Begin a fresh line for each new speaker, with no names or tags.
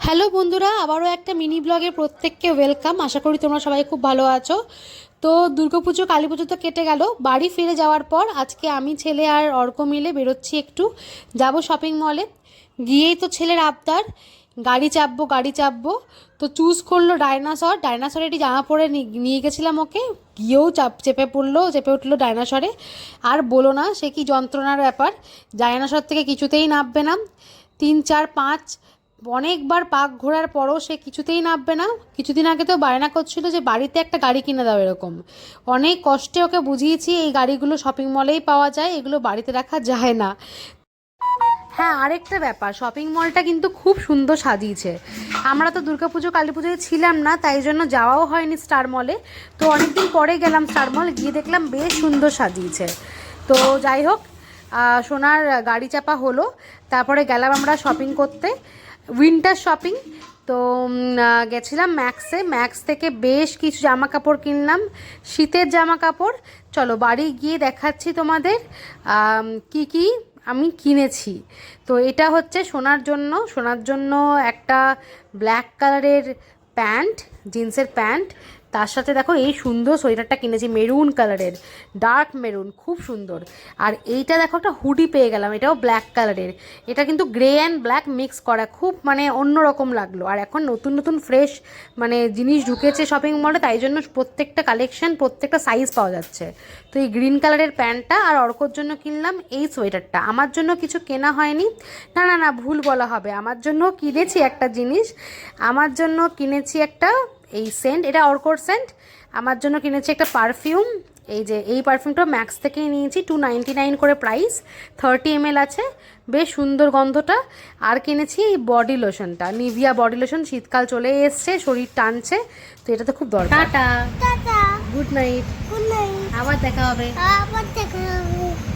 Hello বন্ধুরা, আবারও একটা মিনি ব্লগে প্রত্যেককে ওয়েলকাম। আশা করি তোমরা সবাই খুব ভালো আছো। তো দুর্গাপুজো কালী পুজো তো কেটে গেল। বাড়ি ফিরে যাওয়ার পর আজকে আমি, ছেলে আর অর্ক মিলে বেরোচ্ছি, একটু যাব শপিং মলে। গিয়েই তো ছেলের আবদার, গাড়ি চাপবো। তো চুজ করলো ডাইনাসর। ডাইনাসরে একটি জামা পরে নিয়ে গেছিলাম ওকে, গিয়েও চেপে উঠলো ডাইনাসরে। আর বলো না, সে কি যন্ত্রণার ব্যাপার। ডাইনাসর থেকে কিছুতেই নামবে না। 3 4 5 অনেকবার পাক ঘোরার পরও সে কিছুতেই নামবে না। কিছুদিন আগে তো বায়না করছিল যে বাড়িতে একটা গাড়ি কিনে দাও এরকম। অনেক কষ্টে ওকে বুঝিয়েছি এই গাড়িগুলো শপিং মলেই পাওয়া যায়, এগুলো বাড়িতে রাখা যায় না। হ্যাঁ, আরেকটা ব্যাপার, শপিং মলটা কিন্তু খুব সুন্দর সাজিয়েছে। আমরা তো দুর্গাপুজো কালী পুজোয় ছিলাম না, তাই জন্য যাওয়াও হয়নি স্টার মলে। তো অনেকদিন পরে গেলাম স্টার মল, গিয়ে দেখলাম বেশ সুন্দর সাজিয়েছে। তো যাই হোক, সোনার গাড়ি চাপা হলো। তারপরে গেলাম আমরা শপিং করতে, উইন্টার শপিং। তো গেছিলাম ম্যাক্স থেকে বেশ কিছু জামা কাপড় কিনলাম, শীতের জামা কাপড়। চলো বাড়ি গিয়ে দেখাচ্ছি তোমাদের কি কি আমি কিনেছি। তো এটা হচ্ছে সোনার জন্য একটা ব্ল্যাক কালারের প্যান্ট, জিন্সের প্যান্ট। তার সাথে দেখো এই সুন্দর সোয়েটারটা কিনেছি, মেরুন কালারের, ডার্ক মেরুন, খুব সুন্দর। আর এইটা দেখো একটা হুডি পেয়ে গেলাম, এটাও ব্ল্যাক কালারের। এটা কিন্তু গ্রে অ্যান্ড ব্ল্যাক মিক্স করা, খুব মানে অন্যরকম লাগলো। আর এখন নতুন নতুন ফ্রেশ মানে জিনিস ঢুকেছে শপিং মলে, তাই জন্য প্রত্যেকটা কালেকশন, প্রত্যেকটা সাইজ পাওয়া যাচ্ছে। তো এই গ্রিন কালারের প্যান্টটা, আর অর্কর জন্য কিনলাম এই সোয়েটারটা। আমার জন্য কিছু কেনা হয়নি, না না না, ভুল বলা হবে, আমার জন্য কিনেছি একটা জিনিস। আমার জন্য কিনেছি একটা এই সেন্ট, এটা অর্কর সেন্ট। আমার জন্য কিনেছি একটা পারফিউম। এই যে এই পারফিউমটা ম্যাক্স থেকেই নিয়েছি, 299 করে প্রাইস, 30 ml আছে, বেশ সুন্দর গন্ধটা। আর কিনেছি এই বডি লোশনটা, নিভিয়া বডি লোশন। শীতকাল চলে এসছে, শরীর টানছে, তো এটা তো খুব দরকার। Tata,
tata,
good night,
good night,
আবার দেখা হবে।
আবার দেখা হবে।